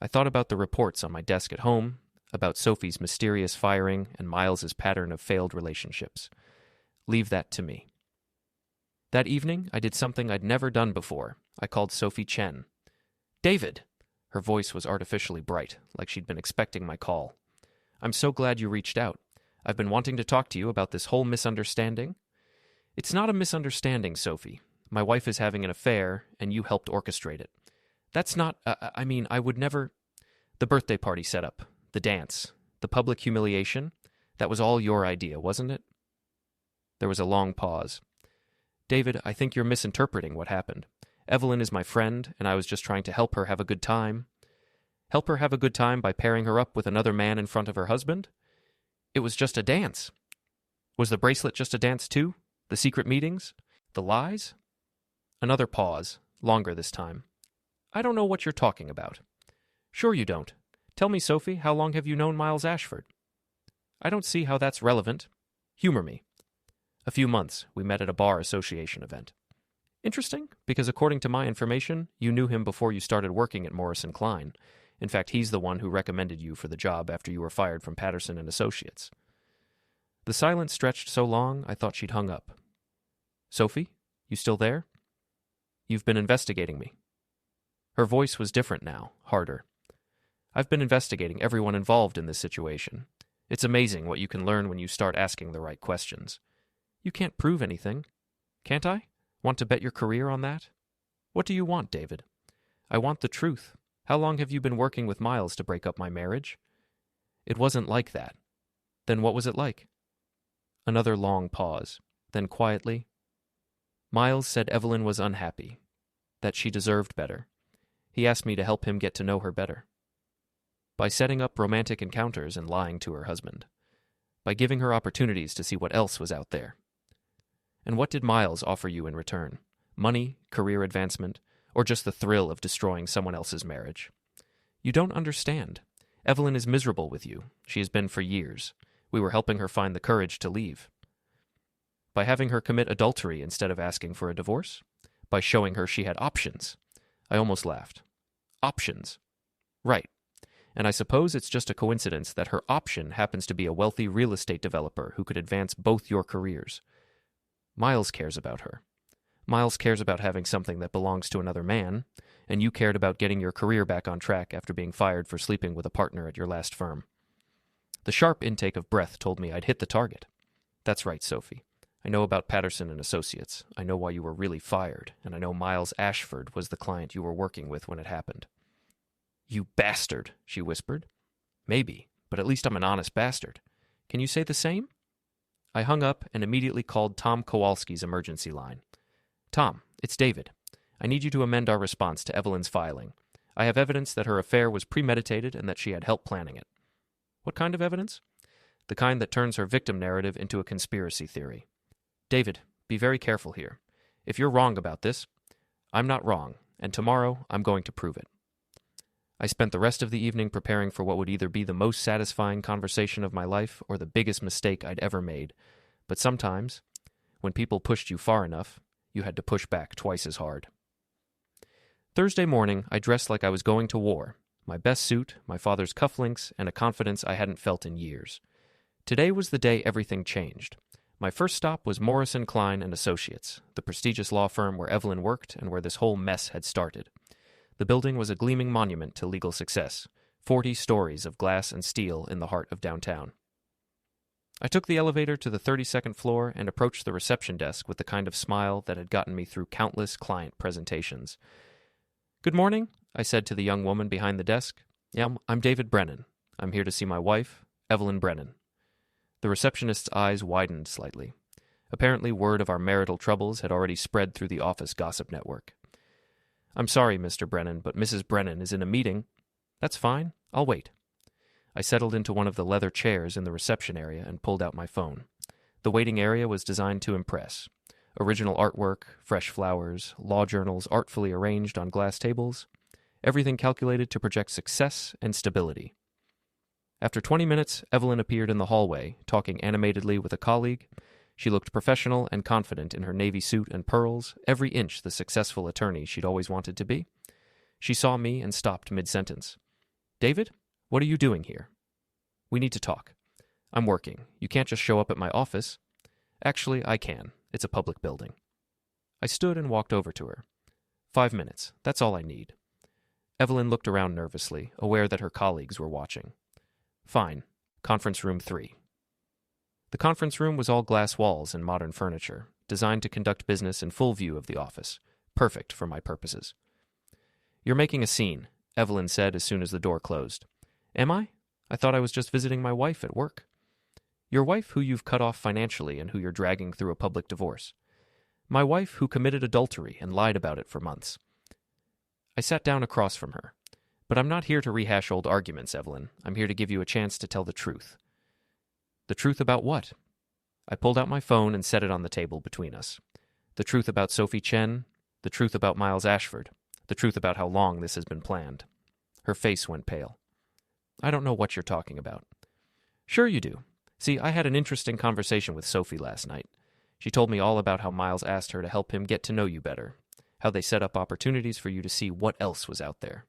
I thought about the reports on my desk at home, about Sophie's mysterious firing and Miles's pattern of failed relationships. Leave that to me. That evening, I did something I'd never done before. I called Sophie Chen. "David!" Her voice was artificially bright, like she'd been expecting my call. "I'm so glad you reached out. I've been wanting to talk to you about this whole misunderstanding." "It's not a misunderstanding, Sophie. My wife is having an affair, and you helped orchestrate it. That's not, I would never... The birthday party setup, the dance, the public humiliation, that was all your idea, wasn't it?" There was a long pause. "David, I think you're misinterpreting what happened. Evelyn is my friend, and I was just trying to help her have a good time." "Help her have a good time by pairing her up with another man in front of her husband? It was just a dance." "Was the bracelet just a dance too? The secret meetings? The lies?" Another pause, longer this time. "I don't know what you're talking about." "Sure you don't. Tell me, Sophie, how long have you known Miles Ashford?" "I don't see how that's relevant. Humor me." "A few months. We met at a bar association event." "Interesting, because according to my information, you knew him before you started working at Morrison Klein. In fact, he's the one who recommended you for the job after you were fired from Patterson and Associates." The silence stretched so long I thought she'd hung up. "Sophie, you still there?" "You've been investigating me." Her voice was different now, harder. "I've been investigating everyone involved in this situation. It's amazing what you can learn when you start asking the right questions." "You can't prove anything." "Can't I? Want to bet your career on that?" "What do you want, David?" "I want the truth. How long have you been working with Miles to break up my marriage?" "It wasn't like that." "Then what was it like?" Another long pause. Then quietly, "Miles said Evelyn was unhappy, that she deserved better. He asked me to help him get to know her better. By setting up romantic encounters and lying to her husband. By giving her opportunities to see what else was out there." "And what did Miles offer you in return? Money, career advancement, or just the thrill of destroying someone else's marriage?" "You don't understand. Evelyn is miserable with you. She has been for years. We were helping her find the courage to leave." "By having her commit adultery instead of asking for a divorce? By showing her she had options?" I almost laughed. "Options." "Right. And I suppose it's just a coincidence that her option happens to be a wealthy real estate developer who could advance both your careers. Miles cares about her. Miles cares about having something that belongs to another man, and you cared about getting your career back on track after being fired for sleeping with a partner at your last firm." The sharp intake of breath told me I'd hit the target. "That's right, Sophie. I know about Patterson and Associates. I know why you were really fired, and I know Miles Ashford was the client you were working with when it happened." "You bastard," she whispered. "Maybe, but at least I'm an honest bastard. Can you say the same?" I hung up and immediately called Tom Kowalski's emergency line. "Tom, it's David. I need you to amend our response to Evelyn's filing. I have evidence that her affair was premeditated and that she had help planning it." "What kind of evidence?" "The kind that turns her victim narrative into a conspiracy theory." "David, be very careful here. If you're wrong about this, I'm not wrong, and tomorrow I'm going to prove it." I spent the rest of the evening preparing for what would either be the most satisfying conversation of my life or the biggest mistake I'd ever made. But sometimes, when people pushed you far enough, you had to push back twice as hard. Thursday morning, I dressed like I was going to war. My best suit, my father's cufflinks, and a confidence I hadn't felt in years. Today was the day everything changed. My first stop was Morrison Klein and Associates, the prestigious law firm where Evelyn worked and where this whole mess had started. The building was a gleaming monument to legal success, 40 stories of glass and steel in the heart of downtown. I took the elevator to the 32nd floor and approached the reception desk with the kind of smile that had gotten me through countless client presentations. "Good morning," I said to the young woman behind the desk. "Yeah, I'm David Brennan. I'm here to see my wife, Evelyn Brennan." The receptionist's eyes widened slightly. Apparently, word of our marital troubles had already spread through the office gossip network. "I'm sorry, Mr. Brennan, but Mrs. Brennan is in a meeting." "That's fine. I'll wait." I settled into one of the leather chairs in the reception area and pulled out my phone. The waiting area was designed to impress. Original artwork, fresh flowers, law journals artfully arranged on glass tables. Everything calculated to project success and stability. After 20 minutes, Evelyn appeared in the hallway, talking animatedly with a colleague. She looked professional and confident in her navy suit and pearls, every inch the successful attorney she'd always wanted to be. She saw me and stopped mid-sentence. "David, what are you doing here?" "We need to talk." "I'm working. You can't just show up at my office." "Actually, I can. It's a public building." I stood and walked over to her. 5 minutes. That's all I need." Evelyn looked around nervously, aware that her colleagues were watching. "Fine. Conference room 3. The conference room was all glass walls and modern furniture, designed to conduct business in full view of the office. Perfect for my purposes. "You're making a scene," Evelyn said as soon as the door closed. "Am I? I thought I was just visiting my wife at work." "Your wife who you've cut off financially and who you're dragging through a public divorce." "My wife who committed adultery and lied about it for months." I sat down across from her. "But I'm not here to rehash old arguments, Evelyn. I'm here to give you a chance to tell the truth." "The truth about what?" I pulled out my phone and set it on the table between us. "The truth about Sophie Chen, the truth about Miles Ashford, the truth about how long this has been planned." Her face went pale. "I don't know what you're talking about." "Sure you do. See, I had an interesting conversation with Sophie last night. She told me all about how Miles asked her to help him get to know you better, how they set up opportunities for you to see what else was out there."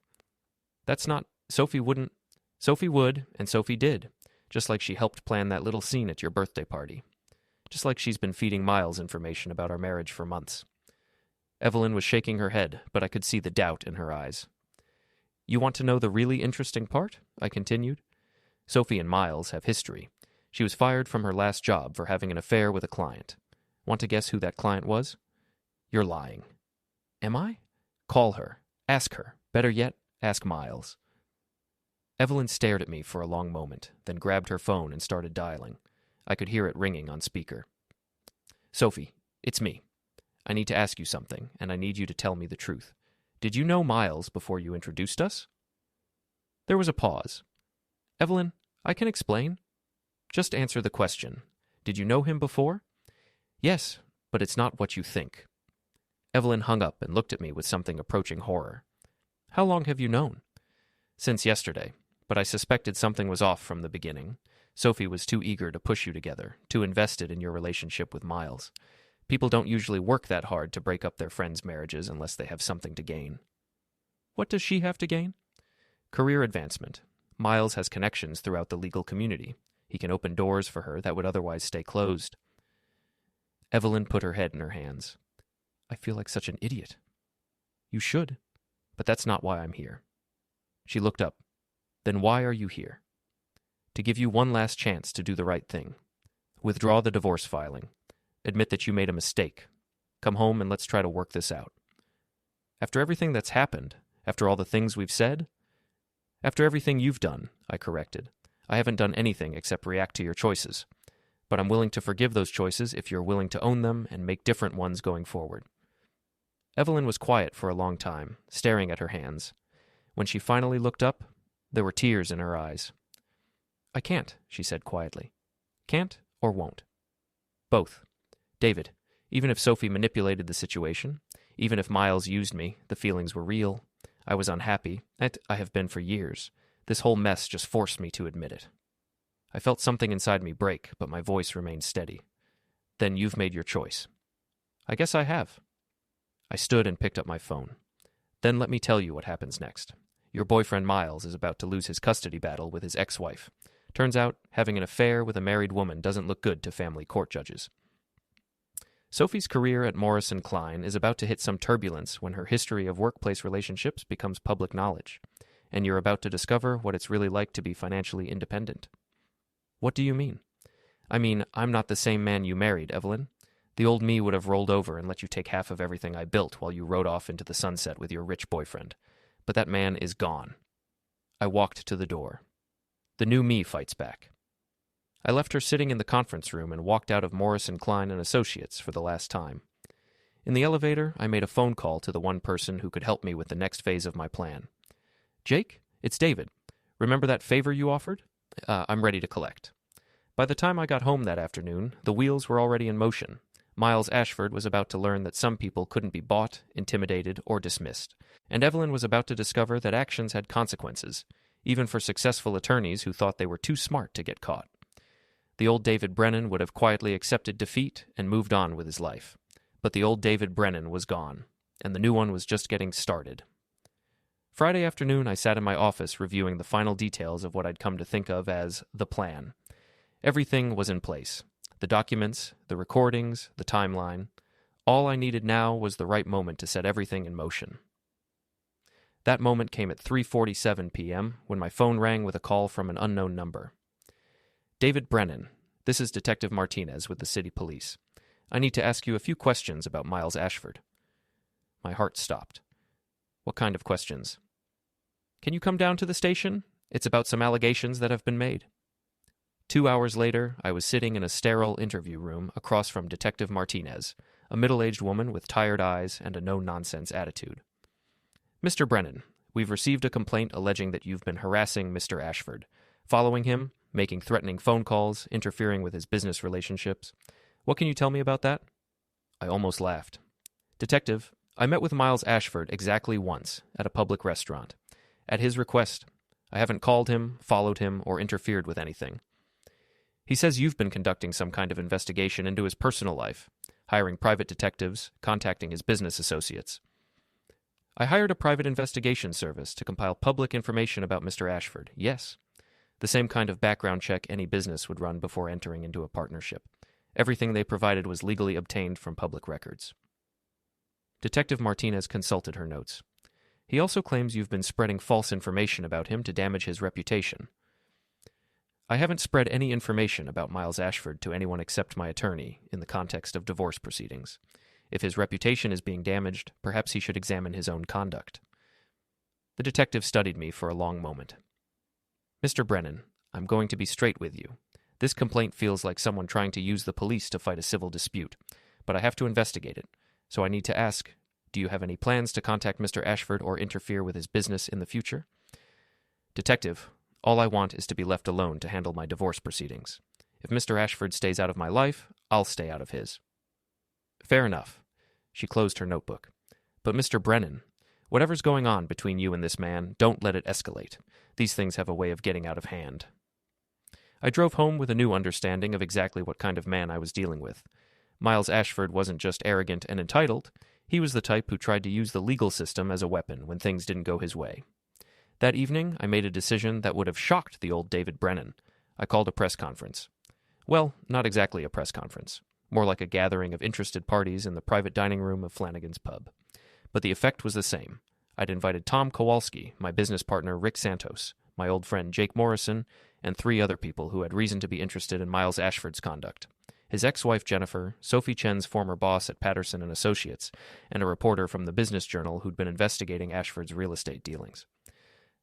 "That's not... Sophie wouldn't..." "Sophie would, and Sophie did. Just like she helped plan that little scene at your birthday party. Just like she's been feeding Miles information about our marriage for months." Evelyn was shaking her head, but I could see the doubt in her eyes. "You want to know the really interesting part?" I continued. "Sophie and Miles have history. She was fired from her last job for having an affair with a client. Want to guess who that client was?" "You're lying." "Am I?" "Call her. Ask her. Better yet, ask Miles." Evelyn stared at me for a long moment, then grabbed her phone and started dialing. I could hear it ringing on speaker. "Sophie, it's me. I need to ask you something, and I need you to tell me the truth. Did you know Miles before you introduced us?" There was a pause. "Evelyn, I can explain. Just answer the question. Did you know him before?" "Yes, but it's not what you think." Evelyn hung up and looked at me with something approaching horror. "How long have you known?" "Since yesterday, but I suspected something was off from the beginning. Sophie was too eager to push you together, too invested in your relationship with Miles. People don't usually work that hard to break up their friends' marriages unless they have something to gain." "What does she have to gain?" "Career advancement. Miles has connections throughout the legal community. He can open doors for her that would otherwise stay closed." Evelyn put her head in her hands. "I feel like such an idiot." "You should, but that's not why I'm here." She looked up. "Then why are you here?" "To give you one last chance to do the right thing. Withdraw the divorce filing. Admit that you made a mistake. Come home and let's try to work this out." "After everything that's happened, after all the things we've said?" "After everything you've done," I corrected. "I haven't done anything except react to your choices. But I'm willing to forgive those choices if you're willing to own them and make different ones going forward." Evelyn was quiet for a long time, staring at her hands. When she finally looked up, there were tears in her eyes. "I can't," she said quietly. "Can't or won't?" "Both. David, even if Sophie manipulated the situation, even if Miles used me, the feelings were real. I was unhappy, and I have been for years. This whole mess just forced me to admit it." I felt something inside me break, but my voice remained steady. "Then you've made your choice." "I guess I have." I stood and picked up my phone. "Then let me tell you what happens next. Your boyfriend Miles is about to lose his custody battle with his ex-wife. Turns out, having an affair with a married woman doesn't look good to family court judges. Sophie's career at Morrison Klein is about to hit some turbulence when her history of workplace relationships becomes public knowledge, and you're about to discover what it's really like to be financially independent." "What do you mean?" "I mean, I'm not the same man you married, Evelyn. The old me would have rolled over and let you take half of everything I built while you rode off into the sunset with your rich boyfriend. But that man is gone." I walked to the door. "The new me fights back." I left her sitting in the conference room and walked out of Morrison, Klein & Associates for the last time. In the elevator, I made a phone call to the one person who could help me with the next phase of my plan. "Jake, it's David. Remember that favor you offered? I'm ready to collect." By the time I got home that afternoon, the wheels were already in motion. Miles Ashford was about to learn that some people couldn't be bought, intimidated, or dismissed, and Evelyn was about to discover that actions had consequences, even for successful attorneys who thought they were too smart to get caught. The old David Brennan would have quietly accepted defeat and moved on with his life. But the old David Brennan was gone, and the new one was just getting started. Friday afternoon, I sat in my office reviewing the final details of what I'd come to think of as the plan. Everything was in place. The documents, the recordings, the timeline. All I needed now was the right moment to set everything in motion. That moment came at 3:47 p.m. when my phone rang with a call from an unknown number. "David Brennan, this is Detective Martinez with the City Police. I need to ask you a few questions about Miles Ashford." My heart stopped. "What kind of questions?" "Can you come down to the station? It's about some allegations that have been made." 2 hours later, I was sitting in a sterile interview room across from Detective Martinez, a middle-aged woman with tired eyes and a no-nonsense attitude. "Mr. Brennan, we've received a complaint alleging that you've been harassing Mr. Ashford, following him, making threatening phone calls, interfering with his business relationships. What can you tell me about that?" I almost laughed. "Detective, I met with Miles Ashford exactly once at a public restaurant. At his request. I haven't called him, followed him, or interfered with anything. He says you've been conducting some kind of investigation into his personal life, hiring private detectives, contacting his business associates." "I hired a private investigation service to compile public information about Mr. Ashford, yes. The same kind of background check any business would run before entering into a partnership. Everything they provided was legally obtained from public records." Detective Martinez consulted her notes. "He also claims you've been spreading false information about him to damage his reputation." "I haven't spread any information about Miles Ashford to anyone except my attorney in the context of divorce proceedings. If his reputation is being damaged, perhaps he should examine his own conduct." The detective studied me for a long moment. "Mr. Brennan, I'm going to be straight with you. This complaint feels like someone trying to use the police to fight a civil dispute, but I have to investigate it, so I need to ask, do you have any plans to contact Mr. Ashford or interfere with his business in the future?" "Detective, all I want is to be left alone to handle my divorce proceedings. If Mr. Ashford stays out of my life, I'll stay out of his." "Fair enough." She closed her notebook. "But Mr. Brennan, whatever's going on between you and this man, don't let it escalate. These things have a way of getting out of hand." I drove home with a new understanding of exactly what kind of man I was dealing with. Miles Ashford wasn't just arrogant and entitled. He was the type who tried to use the legal system as a weapon when things didn't go his way. That evening, I made a decision that would have shocked the old David Brennan. I called a press conference. Well, not exactly a press conference. More like a gathering of interested parties in the private dining room of Flanagan's Pub. But the effect was the same. I'd invited Tom Kowalski, my business partner Rick Santos, my old friend Jake Morrison, and 3 other people who had reason to be interested in Miles Ashford's conduct. His ex-wife Jennifer, Sophie Chen's former boss at Patterson and Associates, and a reporter from the Business Journal who'd been investigating Ashford's real estate dealings.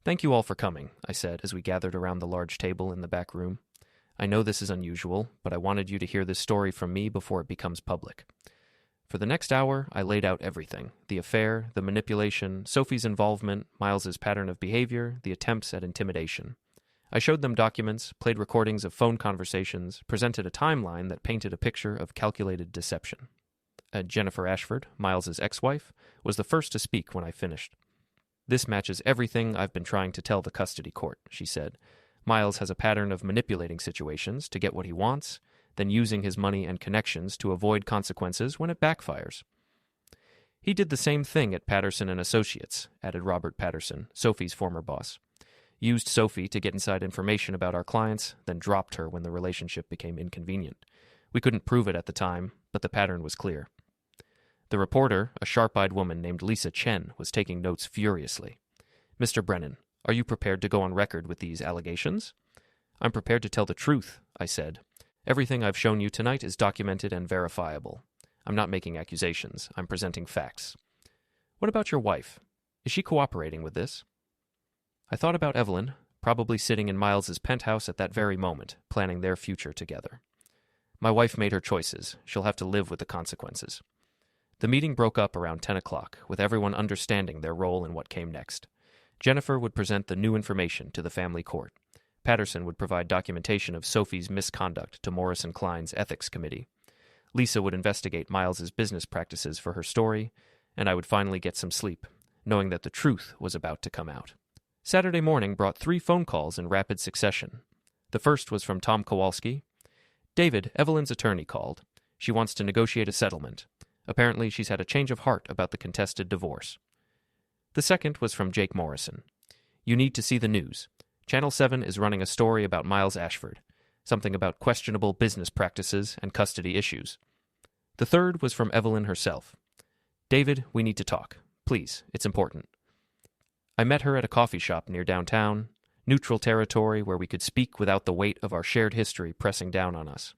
"Thank you all for coming," I said as we gathered around the large table in the back room. "I know this is unusual, but I wanted you to hear this story from me before it becomes public." For the next hour, I laid out everything: the affair, the manipulation, Sophie's involvement, Miles's pattern of behavior, the attempts at intimidation. I showed them documents, played recordings of phone conversations, presented a timeline that painted a picture of calculated deception. Jennifer Ashford, Miles's ex-wife, was the first to speak when I finished. "This matches everything I've been trying to tell the custody court," she said. "Miles has a pattern of manipulating situations to get what he wants, then using his money and connections to avoid consequences when it backfires." "He did the same thing at Patterson and Associates," added Robert Patterson, Sophie's former boss. "Used Sophie to get inside information about our clients, then dropped her when the relationship became inconvenient. We couldn't prove it at the time, but the pattern was clear." The reporter, a sharp-eyed woman named Lisa Chen, was taking notes furiously. "Mr. Brennan, are you prepared to go on record with these allegations?" "I'm prepared to tell the truth," I said. "Everything I've shown you tonight is documented and verifiable. I'm not making accusations. I'm presenting facts." "What about your wife? Is she cooperating with this?" I thought about Evelyn, probably sitting in Miles's penthouse at that very moment, planning their future together. My wife made her choices. She'll have to live with the consequences. The meeting broke up around 10 o'clock, with everyone understanding their role in what came next. Jennifer would present the new information to the family court. Patterson would provide documentation of Sophie's misconduct to Morrison Klein's ethics committee. Lisa would investigate Miles's business practices for her story, and I would finally get some sleep, knowing that the truth was about to come out. Saturday morning brought 3 phone calls in rapid succession. The first was from Tom Kowalski. "David, Evelyn's attorney called. She wants to negotiate a settlement. Apparently she's had a change of heart about the contested divorce." The second was from Jake Morrison. "You need to see the news. Channel 7 is running a story about Miles Ashford, something about questionable business practices and custody issues." The third was from Evelyn herself. "David, we need to talk. Please, it's important." I met her at a coffee shop near downtown, neutral territory where we could speak without the weight of our shared history pressing down on us.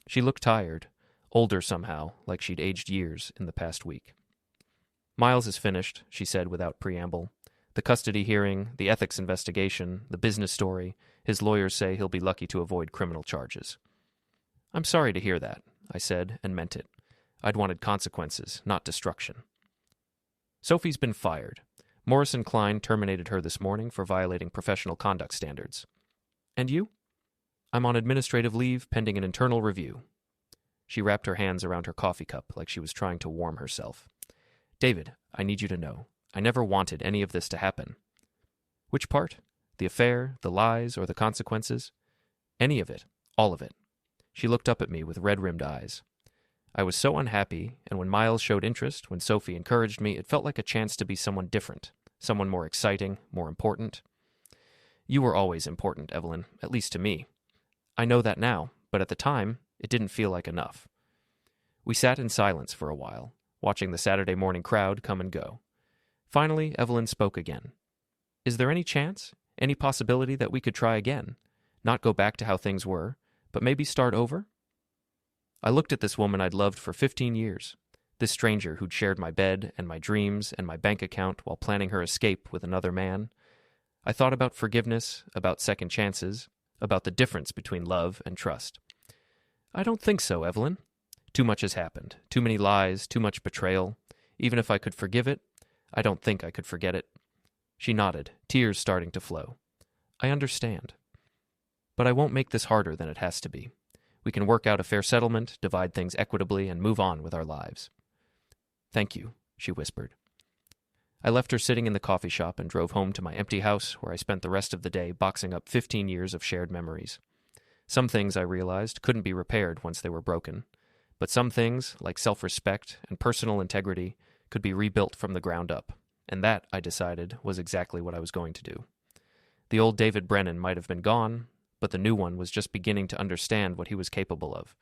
She looked tired, older somehow, like she'd aged years in the past week. "Miles is finished," she said without preamble. "The custody hearing, the ethics investigation, the business story. His lawyers say he'll be lucky to avoid criminal charges." "I'm sorry to hear that," I said, and meant it. I'd wanted consequences, not destruction. "Sophie's been fired. Morrison Klein terminated her this morning for violating professional conduct standards." "And you?" "I'm on administrative leave pending an internal review." She wrapped her hands around her coffee cup like she was trying to warm herself. "David, I need you to know, I never wanted any of this to happen." "Which part? The affair, the lies, or the consequences?" "Any of it. All of it." She looked up at me with red-rimmed eyes. I was so unhappy, and when Miles showed interest, when Sophie encouraged me, it felt like a chance to be someone different, someone more exciting, more important. "You were always important, Evelyn, at least to me. I know that now, but at the time, it didn't feel like enough." We sat in silence for a while, watching the Saturday morning crowd come and go. Finally, Evelyn spoke again. "Is there any chance, any possibility that we could try again? Not go back to how things were, but maybe start over?" I looked at this woman I'd loved for 15 years, this stranger who'd shared my bed and my dreams and my bank account while planning her escape with another man. I thought about forgiveness, about second chances, about the difference between love and trust. "I don't think so, Evelyn. Too much has happened, too many lies, too much betrayal. Even if I could forgive it, I don't think I could forget it." She nodded, tears starting to flow. "I understand. But I won't make this harder than it has to be. We can work out a fair settlement, divide things equitably, and move on with our lives." "Thank you," she whispered. I left her sitting in the coffee shop and drove home to my empty house, where I spent the rest of the day boxing up 15 years of shared memories. Some things, I realized, couldn't be repaired once they were broken, but some things, like self-respect and personal integrity, could be rebuilt from the ground up, and that, I decided, was exactly what I was going to do. The old David Brennan might have been gone, but the new one was just beginning to understand what he was capable of.